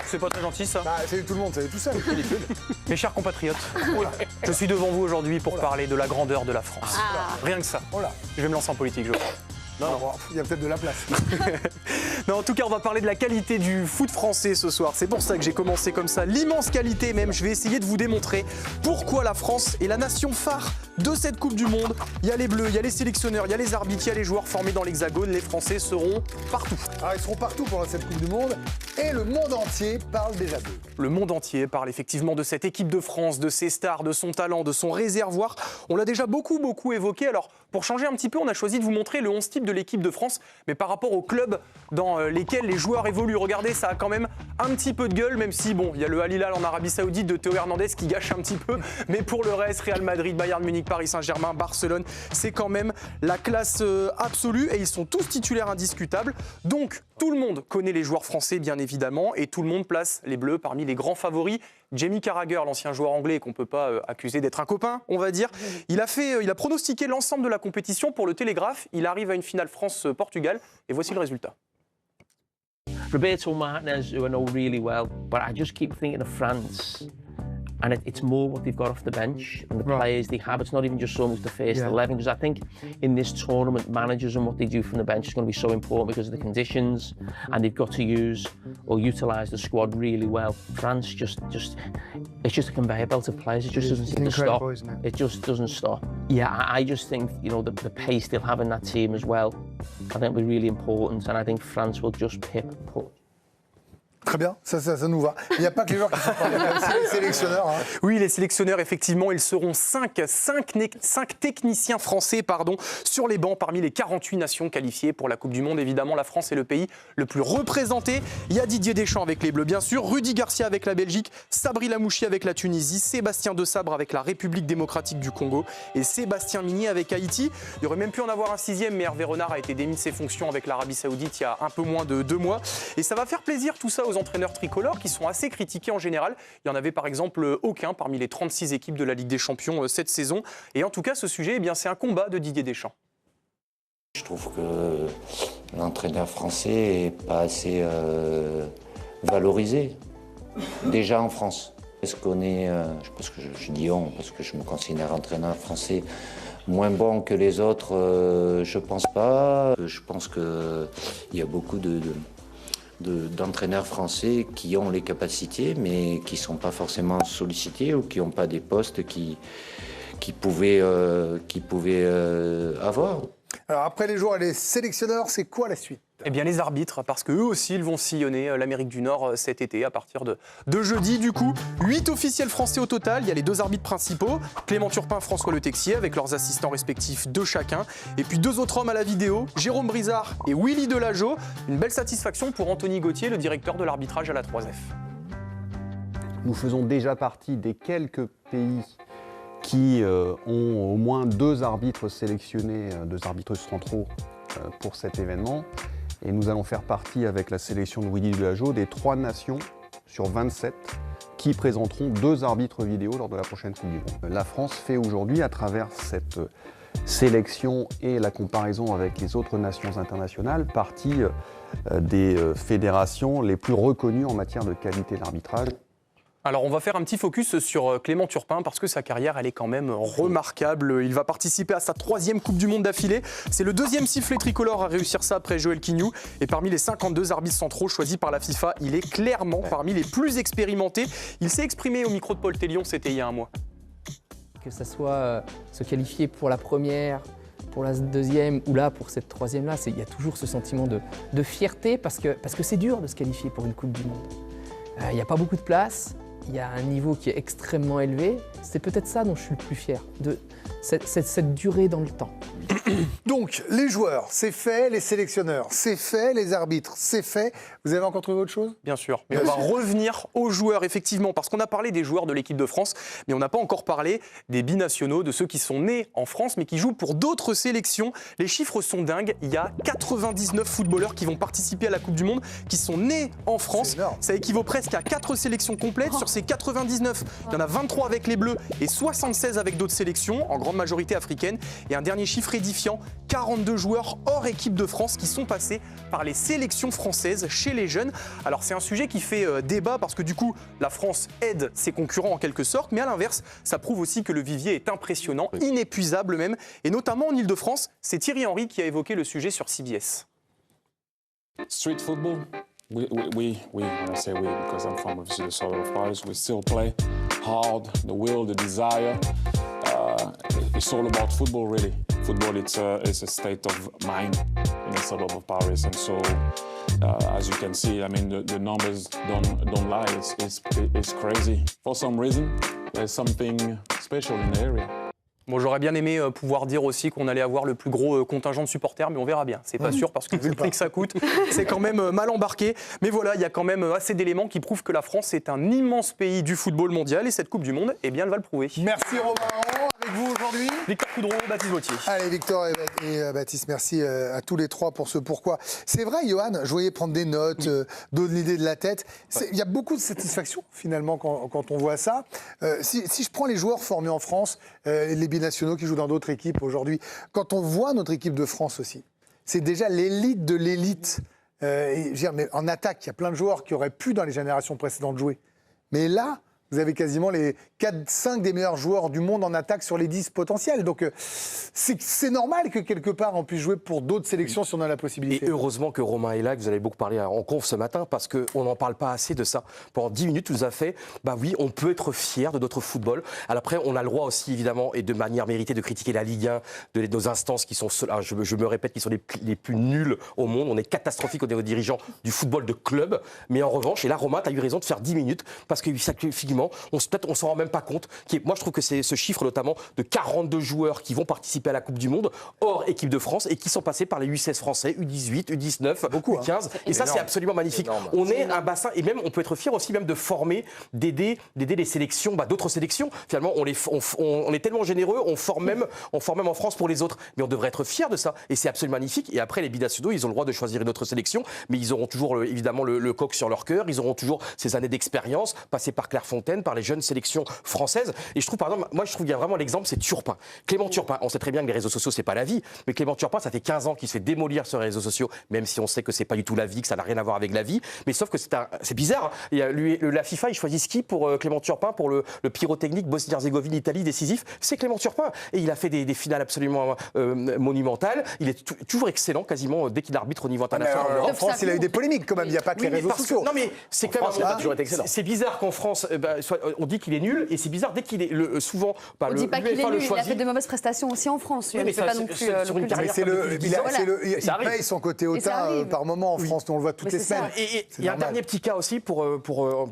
C'est pas très gentil ça. Bah, salut tout le monde, salut tout seul. Mes chers compatriotes, je suis devant vous aujourd'hui pour parler de la grandeur de la France. Rien que ça. Je vais me lancer en politique, je crois. Non, il y a peut-être de la place. Non, en tout cas, on va parler de la qualité du foot français ce soir. C'est pour ça que j'ai commencé comme ça. L'immense qualité même. Je vais essayer de vous démontrer pourquoi la France est la nation phare de cette Coupe du Monde. Il y a les Bleus, il y a les sélectionneurs, il y a les arbitres, il y a les joueurs formés dans l'Hexagone. Les Français seront partout. Alors, ils seront partout pendant cette Coupe du Monde et le monde entier parle déjà d'eux. Le monde entier parle effectivement de cette équipe de France, de ses stars, de son talent, de son réservoir. On l'a déjà beaucoup évoqué. Alors, pour changer un petit peu, on a choisi de vous montrer le 11 type de l'équipe de France, mais par rapport aux clubs dans lesquels les joueurs évoluent. Regardez, ça a quand même un petit peu de gueule, même si, bon, il y a le Al Hilal en Arabie Saoudite de Théo Hernandez qui gâche un petit peu. Mais pour le reste, Real Madrid, Bayern Munich, Paris Saint-Germain, Barcelone, c'est quand même la classe absolue et ils sont tous titulaires indiscutables. Donc, tout le monde connaît les joueurs français, bien évidemment, et tout le monde place les Bleus parmi les grands favoris. Jamie Carragher, l'ancien joueur anglais qu'on ne peut pas accuser d'être un copain, on va dire, il a pronostiqué l'ensemble de la compétition pour le Télégraphe. Il arrive à une finale France-Portugal et voici le résultat. Roberto Martinez, who I know really well, but I just keep thinking of France. And it's more what they've got off the bench and the players they have. It's not even just so much the first 11, because I think in this tournament, managers and what they do from the bench is going to be so important because of the conditions, and they've got to use or utilise the squad really well. France it's just a conveyor belt of players. It just doesn't seem to stop. It just doesn't stop. Yeah, I just think, you know, the pace they'll have in that team as well, I think will be really important, and I think France will just pick. Très bien, ça nous va. Il n'y a pas que les joueurs qui sont parlés, il y a aussi les sélectionneurs. Hein. Oui, les sélectionneurs, effectivement, ils seront 5 techniciens français sur les bancs parmi les 48 nations qualifiées pour la Coupe du Monde. Évidemment, la France est le pays le plus représenté. Il y a Didier Deschamps avec les Bleus, bien sûr, Rudy Garcia avec la Belgique, Sabri Lamouchi avec la Tunisie, Sébastien Desabre avec la République démocratique du Congo et Sébastien Migné avec Haïti. Il y aurait même pu en avoir un 6e, mais Hervé Renard a été démis de ses fonctions avec l'Arabie Saoudite il y a un peu moins de 2 mois. Et ça va faire plaisir tout ça aux entraîneurs tricolores qui sont assez critiqués en général. Il n'y en avait par exemple aucun parmi les 36 équipes de la Ligue des Champions cette saison. Et en tout cas, ce sujet, c'est un combat de Didier Deschamps. Je trouve que l'entraîneur français n'est pas assez valorisé, déjà en France. Est-ce qu'on est, parce que je dis on, parce que je me considère entraîneur français moins bon que les autres, je pense pas. Je pense qu'il y a beaucoup d'entraîneurs français qui ont les capacités, mais qui ne sont pas forcément sollicités ou qui n'ont pas des postes qui pouvaient avoir. Alors après les joueurs et les sélectionneurs, c'est quoi la suite ? Eh bien les arbitres, parce qu'eux aussi ils vont sillonner l'Amérique du Nord cet été à partir de jeudi. Du coup, 8 officiels français au total. Il y a les 2 arbitres principaux, Clément Turpin, François Le Texier, avec leurs assistants respectifs de chacun. Et puis 2 autres hommes à la vidéo, Jérôme Brizard et Willy Delageau. Une belle satisfaction pour Anthony Gauthier, le directeur de l'arbitrage à la 3F. Nous faisons déjà partie des quelques pays qui ont au moins 2 arbitres sélectionnés, 2 arbitres centraux pour cet événement. Et nous allons faire partie, avec la sélection de Willy Delageau, des 3 nations sur 27 qui présenteront 2 arbitres vidéo lors de la prochaine Coupe du Monde. La France fait aujourd'hui, à travers cette sélection et la comparaison avec les autres nations internationales, partie des fédérations les plus reconnues en matière de qualité d'arbitrage. Alors on va faire un petit focus sur Clément Turpin parce que sa carrière elle est quand même remarquable. Il va participer à sa 3e Coupe du Monde d'affilée. C'est le 2e sifflet tricolore à réussir ça après Joël Quignou. Et parmi les 52 arbitres centraux choisis par la FIFA, il est clairement parmi les plus expérimentés. Il s'est exprimé au micro de Paul Tellion, c'était il y a un mois. Que ça soit se qualifier pour la première, pour la 2e ou là pour cette 3e là, il y a toujours ce sentiment de fierté parce que c'est dur de se qualifier pour une Coupe du Monde. Il n'y a pas beaucoup de place. Il y a un niveau qui est extrêmement élevé. C'est peut-être ça dont je suis le plus fier, de cette durée dans le temps. Donc, les joueurs, c'est fait, les sélectionneurs, c'est fait, les arbitres, c'est fait. Vous avez encore trouvé autre chose ? Bien sûr, mais on va revenir aux joueurs, effectivement, parce qu'on a parlé des joueurs de l'équipe de France, mais on n'a pas encore parlé des binationaux, de ceux qui sont nés en France, mais qui jouent pour d'autres sélections. Les chiffres sont dingues, il y a 99 footballeurs qui vont participer à la Coupe du Monde, qui sont nés en France. Ça équivaut presque à 4 sélections complètes. Sur ces 99, il y en a 23 avec les Bleus et 76 avec d'autres sélections, en grande grande majorité africaine. Et un dernier chiffre édifiant, 42 joueurs hors équipe de France qui sont passés par les sélections françaises chez les jeunes. Alors c'est un sujet qui fait débat parce que du coup, la France aide ses concurrents en quelque sorte, mais à l'inverse, ça prouve aussi que le vivier est impressionnant, inépuisable même, et notamment en Ile-de-France. C'est Thierry Henry qui a évoqué le sujet sur CBS. Street football, when I say we, because I'm from obviously the suburb of Paris, we still play hard, the will, the desire. It's all about football, really. Football, it's a state of mind in the suburb of Paris, and so as you can see, I mean, the numbers don't lie. It's crazy. For some reason, there's something special in the area. Bon, j'aurais bien aimé pouvoir dire aussi qu'on allait avoir le plus gros contingent de supporters, mais on verra bien. C'est pas sûr parce que vu le prix que ça coûte, c'est quand même mal embarqué. Mais voilà, il y a quand même assez d'éléments qui prouvent que la France est un immense pays du football mondial et cette Coupe du Monde, eh bien, elle va le prouver. Merci Romain. Avec vous aujourd'hui Victor Coudreau, Baptiste Vautier. Allez, Victor et Baptiste, merci à tous les trois pour ce pourquoi. C'est vrai, Johan, je voyais prendre des notes, donner l'idée de la tête. Il y a beaucoup de satisfaction, finalement, quand on voit ça. Si je prends les joueurs formés en France, les binationaux qui jouent dans d'autres équipes aujourd'hui, quand on voit notre équipe de France aussi, c'est déjà l'élite de l'élite. Je veux dire, mais en attaque, il y a plein de joueurs qui auraient pu, dans les générations précédentes, jouer. Mais là, vous avez quasiment les 4-5 des meilleurs joueurs du monde en attaque sur les 10 potentiels. Donc c'est normal que quelque part on puisse jouer pour d'autres sélections si on a la possibilité. Et heureusement que Romain est là, que vous avez beaucoup parlé en conf ce matin, parce qu'on n'en parle pas assez de ça. Pendant 10 minutes, vous a fait, bah oui, on peut être fier de notre football. Alors après, on a le droit aussi, évidemment, et de manière méritée, de critiquer la Ligue 1, de nos instances qui sont, je me répète, qui sont les plus nuls au monde. On est catastrophique au niveau dirigeants du football de club. Mais en revanche, et là, Romain, tu as eu raison de faire 10 minutes, parce que effectivement, peut-être on s'en rend même pas compte. Moi, je trouve que c'est ce chiffre notamment de 42 joueurs qui vont participer à la Coupe du Monde hors équipe de France et qui sont passés par les U16 français, U18, U19, beaucoup, U15. Et ça, c'est absolument magnifique. On est un bassin et même on peut être fier aussi même de former, d'aider les sélections, d'autres sélections. Finalement, on est tellement généreux, on forme même en France pour les autres. Mais on devrait être fier de ça. Et c'est absolument magnifique. Et après, les binationaux, ils ont le droit de choisir une autre sélection, mais ils auront toujours évidemment le coq sur leur cœur. Ils auront toujours ces années d'expérience passées par Clairefontaine, par les jeunes sélections françaises. Et je trouve, par exemple, qu'il y a vraiment l'exemple, c'est Turpin. Clément Turpin, on sait très bien que les réseaux sociaux, c'est pas la vie, mais Clément Turpin, ça fait 15 ans qu'il se fait démolir sur les réseaux sociaux, même si on sait que c'est pas du tout la vie, que ça n'a rien à voir avec la vie. Mais sauf que c'est bizarre. Hein. La FIFA, il choisit qui pour Clément Turpin, pour le pyrotechnique Bosnie-Herzégovine, Italie, décisif. C'est Clément Turpin. Et il a fait des finales absolument monumentales. Il est toujours excellent, quasiment, dès qu'il arbitre au niveau international. En France, il a eu des polémiques, quand même. Il n'y a pas que les réseaux sociaux. Non, mais c'est quand même. C'est bizarre qu'en France, on dit qu'il est nul, et c'est bizarre dès qu'il est souvent. On ne dit pas qu'il est nul, il a fait de mauvaises prestations aussi en France. Il ne fait pas non plus il paye son côté hautain par moment en France, on le voit toutes les semaines. Et il y a un dernier petit cas aussi pour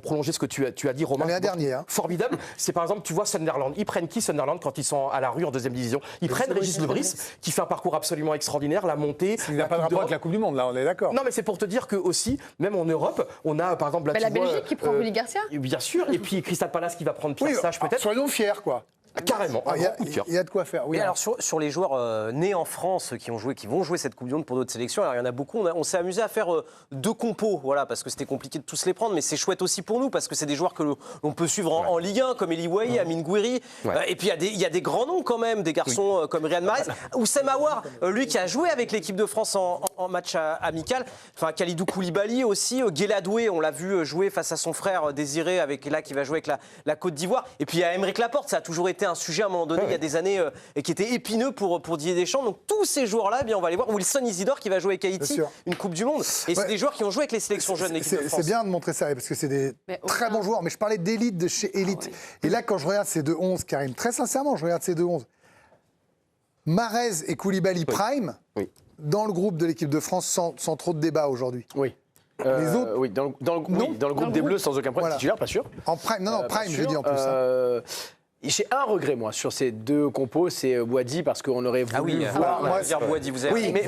prolonger ce que tu as dit, Romain. Un dernier. Formidable. C'est par exemple, tu vois Sunderland. Ils prennent qui Sunderland quand ils sont à la rue en deuxième division? Ils prennent Régis Lebris, qui fait un parcours absolument extraordinaire, la montée. Il n'a pas de rapport avec la Coupe du Monde, là, on est d'accord. Non, mais c'est pour te dire que aussi, même en Europe, on a par exemple la Belgique qui prend Rulli Garcia. Bien sûr. Et puis Crystal Palace qui va prendre Pierre Sage peut-être. Soyons fiers, quoi. Carrément, il y a de quoi faire. Oui, alors sur les joueurs nés en France qui vont jouer cette Coupe du Monde pour d'autres sélections, alors il y en a beaucoup. On s'est amusé à faire 2 compos, voilà, parce que c'était compliqué de tous les prendre, mais c'est chouette aussi pour nous parce que c'est des joueurs que l'on peut suivre en Ligue 1, comme Eli Wahi, Amine Gouiri, et puis il y a des grands noms quand même, des garçons comme Riyad Mahrez, Oussem Aouar, lui qui a joué avec l'équipe de France en match amical, enfin Khalidou Koulibaly aussi, Guéladoué, on l'a vu jouer face à son frère Désiré qui va jouer avec la Côte d'Ivoire, et puis il y a Aymeric Laporte, ça a toujours été un sujet à un moment donné, il y a des années, qui était épineux pour Didier Deschamps. Donc tous ces joueurs-là, on va les voir. Wilson Isidore qui va jouer avec Haïti, une Coupe du Monde. Et c'est des joueurs qui ont joué avec les sélections jeunes. C'est bien de montrer ça, parce que c'est des très bons joueurs. Mais je parlais d'élite de chez Élite. Et là, quand je regarde ces 2-11, Karim, très sincèrement, je regarde ces 2-11. Mahrez et Koulibaly Prime, dans le groupe de l'équipe de France, sans trop de débat aujourd'hui. Oui. Les autres, oui, dans le groupe des Bleus, sans aucun problème, titulaire, pas sûr. En Prime, Prime, je dis en plus. J'ai un regret, moi, sur ces 2 compos, c'est Boadi, parce qu'on aurait voulu voir... Moi, dire Boadi, vous avez... Oui, mais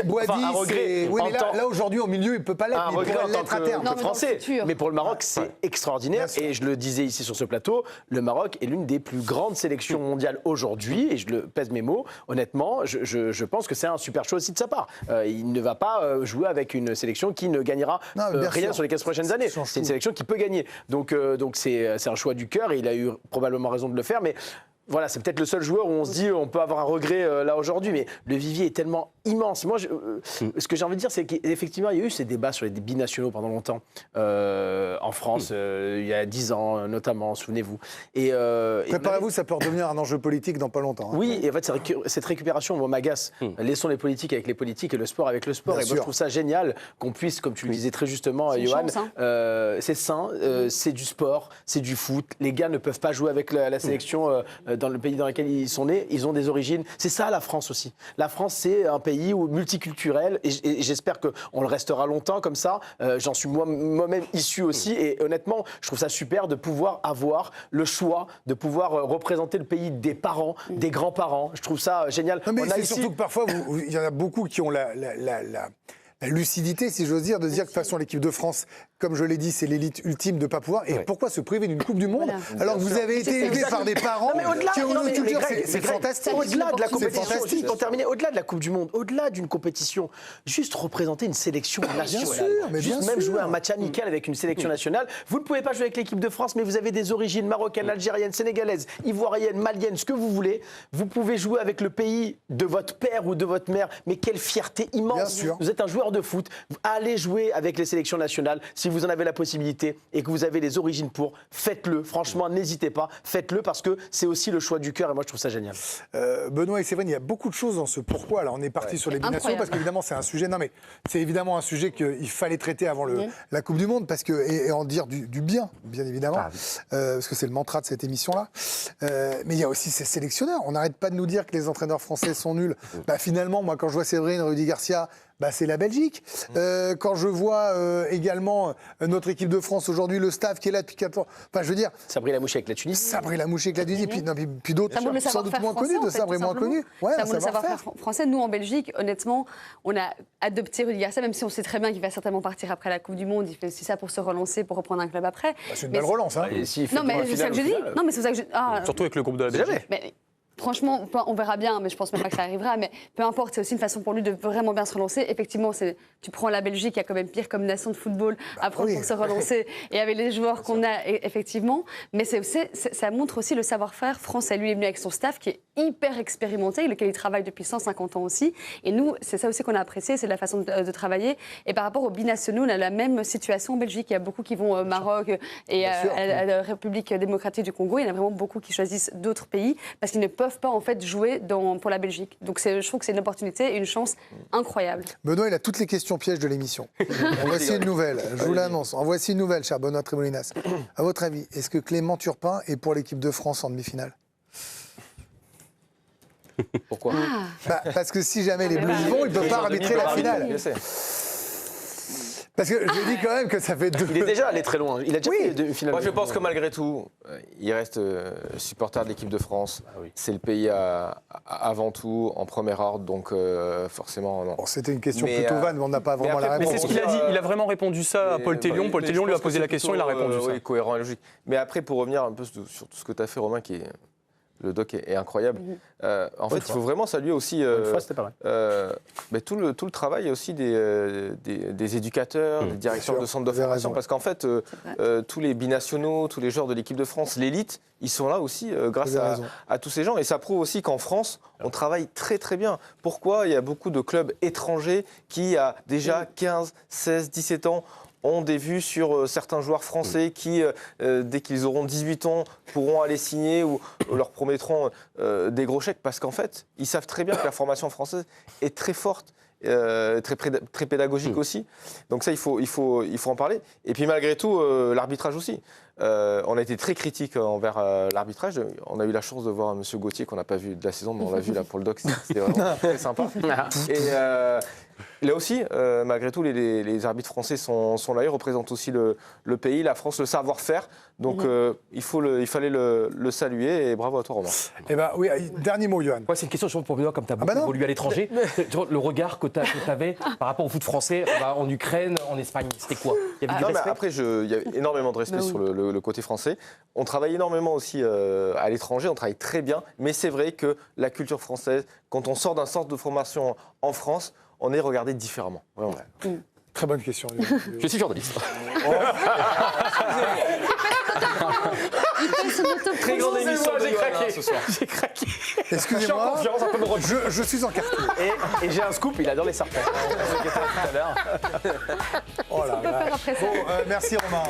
Boadi, un regret. Oui, mais là aujourd'hui, au milieu, il ne peut pas l'être. Un regret en tant que Français. Mais pour le Maroc, c'est extraordinaire. Et je le disais ici sur ce plateau, le Maroc est l'une des plus grandes sélections mondiales aujourd'hui, et je le pèse mes mots. Honnêtement, je pense que c'est un super choix aussi de sa part. Il ne va pas jouer avec une sélection qui ne gagnera rien sur les 15 prochaines années. C'est une sélection qui peut gagner. Donc c'est un choix du cœur, et il a eu probablement raison de le faire, mais voilà, c'est peut-être le seul joueur où on se dit on peut avoir un regret là aujourd'hui, mais le vivier est tellement immense. Moi, ce que j'ai envie de dire, c'est qu'effectivement, il y a eu ces débats sur les binationaux pendant longtemps en France, il y a 10 ans notamment, souvenez-vous. Préparez-vous, ça peut redevenir un enjeu politique dans pas longtemps. Hein. Oui, et en fait, cette récupération, moi, m'agace. Laissons les politiques avec les politiques et le sport avec le sport. Bien et moi, je trouve ça génial qu'on puisse, comme tu le disais très justement, Johan, c'est sain, c'est du sport, c'est du foot. Les gars ne peuvent pas jouer avec la sélection dans le pays dans lequel ils sont nés. Ils ont des origines. C'est ça la France aussi. La France, c'est un pays multiculturel et j'espère qu'on le restera longtemps comme ça. J'en suis moi-même issu aussi et honnêtement, je trouve ça super de pouvoir avoir le choix, de pouvoir représenter le pays des parents, des grands-parents. Je trouve ça génial. Non, mais c'est surtout que parfois, il y en a beaucoup qui ont la lucidité, si j'ose dire, de dire que de toute façon, l'équipe de France, comme je l'ai dit, c'est l'élite ultime de ne pas pouvoir. Et pourquoi se priver d'une Coupe du Monde alors que vous avez été élevé par des parents qui ont une culture? C'est fantastique. Au-delà de la compétition, pour terminer, au-delà de la Coupe du Monde, au-delà d'une compétition, juste représenter une sélection nationale. Juste même jouer un match amical avec une sélection nationale. Vous ne pouvez pas jouer avec l'équipe de France, mais vous avez des origines marocaines, algériennes, sénégalaises, ivoiriennes, maliennes, ce que vous voulez. Vous pouvez jouer avec le pays de votre père ou de votre mère, mais quelle fierté immense. Vous êtes un joueur de foot, allez jouer avec les sélections nationales si vous en avez la possibilité et que vous avez les origines pour, faites-le. Franchement, n'hésitez pas, faites-le parce que c'est aussi le choix du cœur et moi je trouve ça génial. Benoît et Séverine, il y a beaucoup de choses dans ce pourquoi. Alors on est parti sur les binationaux parce qu'évidemment c'est un sujet. Non mais c'est évidemment un sujet qu'il fallait traiter avant la Coupe du Monde parce que et en dire du bien évidemment, parce que c'est le mantra de cette émission-là. Mais il y a aussi ces sélectionneurs. On n'arrête pas de nous dire que les entraîneurs français sont nuls. Finalement, moi quand je vois Séverine, Rudy Garcia. C'est la Belgique. Quand je vois également notre équipe de France aujourd'hui, le staff qui est là depuis 4 ans. Enfin, je veux dire. Sabri Lamouchi avec la Tunisie. Sabri Lamouchi avec la Tunisie. Puis d'autres sans doute moins connus, de Sabri moins connus. Ouais, ça le savoir-faire français. Nous, en Belgique, honnêtement, on a adopté Rudy Garcia, même si on sait très bien qu'il va certainement partir après la Coupe du Monde. Il fait aussi ça pour se relancer, pour reprendre un club après. C'est une belle relance, hein. Non, mais c'est ça que je dis. Non, mais c'est ça que je. Surtout avec le groupe de la Belgique. Franchement, on verra bien, mais je pense même pas que ça arrivera. Mais peu importe, c'est aussi une façon pour lui de vraiment bien se relancer. Effectivement, tu prends la Belgique, il y a quand même pire comme nation de football à prendre pour se relancer. Et avec les joueurs qu'on a, effectivement. Mais ça montre aussi le savoir-faire français. Lui est venu avec son staff qui est hyper expérimenté, lequel il travaille depuis 150 ans aussi. Et nous, c'est ça aussi qu'on a apprécié, c'est la façon de travailler. Et par rapport aux binationaux, on a la même situation en Belgique. Il y a beaucoup qui vont au Maroc et à la République démocratique du Congo. Il y en a vraiment beaucoup qui choisissent d'autres pays parce qu'ils ne peuvent pas en fait jouer pour la Belgique. Donc je trouve que c'est une opportunité et une chance incroyable. Benoît, il a toutes les questions pièges de l'émission. En voici une nouvelle, je vous l'annonce. En voici une nouvelle, cher Benoît Tremolinas. À votre avis, est-ce que Clément Turpin est pour l'équipe de France en demi-finale? Pourquoi Parce que si jamais les Bleus y vont, il ne peut pas arbitrer la finale. Parce que je dis quand même que ça fait 2... Il est déjà allé très loin. Il a déjà fait une finale. Moi, je pense que malgré tout, il reste supporter de l'équipe de France. C'est le pays avant tout, en premier ordre, donc forcément, non. Bon, c'était une question plutôt vanne, mais on n'a pas vraiment la réponse. Mais c'est ce qu'il a dit. Il a vraiment répondu ça à Paul Tellion. Paul Tellion lui a posé la question, il a répondu ça. Oui, cohérent et logique. Mais après, pour revenir un peu sur tout ce que tu as fait, Romain, qui est... Le doc est incroyable. En fait, il faut vraiment saluer aussi tout le travail aussi des éducateurs, des directeurs de centres de formation. Parce qu'en fait, tous les binationaux, tous les joueurs de l'équipe de France, l'élite, ils sont là aussi grâce à tous ces gens. Et ça prouve aussi qu'en France, on travaille très très bien. Pourquoi il y a beaucoup de clubs étrangers qui, à déjà 15, 16, 17 ans, ont des vues sur certains joueurs français qui, dès qu'ils auront 18 ans, pourront aller signer ou leur promettront des gros chèques. Parce qu'en fait, ils savent très bien que la formation française est très forte, très pédagogique aussi. Donc ça, il faut en parler. Et puis malgré tout, l'arbitrage aussi. On a été très critique envers l'arbitrage. On a eu la chance de voir M. Gauthier, qu'on n'a pas vu de la saison, mais on l'a vu là pour le doc. C'était vraiment très sympa. Et là aussi, malgré tout, les arbitres français sont là. Ils représentent aussi le pays, la France, le savoir-faire. Donc il fallait le saluer. Et bravo à toi, Romain. Eh ben, oui, dernier mot, Johan. Ouais, c'est une question pour Benoît, comme tu as beaucoup évolué à l'étranger. Le regard que tu avais par rapport au foot français en Ukraine, en Espagne, c'était quoi? Il y avait du respect? Après, il y a énormément de respect sur le côté français. On travaille énormément aussi à l'étranger, on travaille très bien. Mais c'est vrai que la culture française, quand on sort d'un centre de formation en France, on est regardé différemment. Très bonne question. Je suis journaliste. Il fait son auto. Très grande émission de j'ai Johan, craqué. ce soir. J'ai craqué. Excusez-moi, confiance, un peu de recul. je suis encarté. Et j'ai un scoop, il adore les serpents. Tout à l'heure. Oh là On peut là. faire après ça. Bon, merci Romain.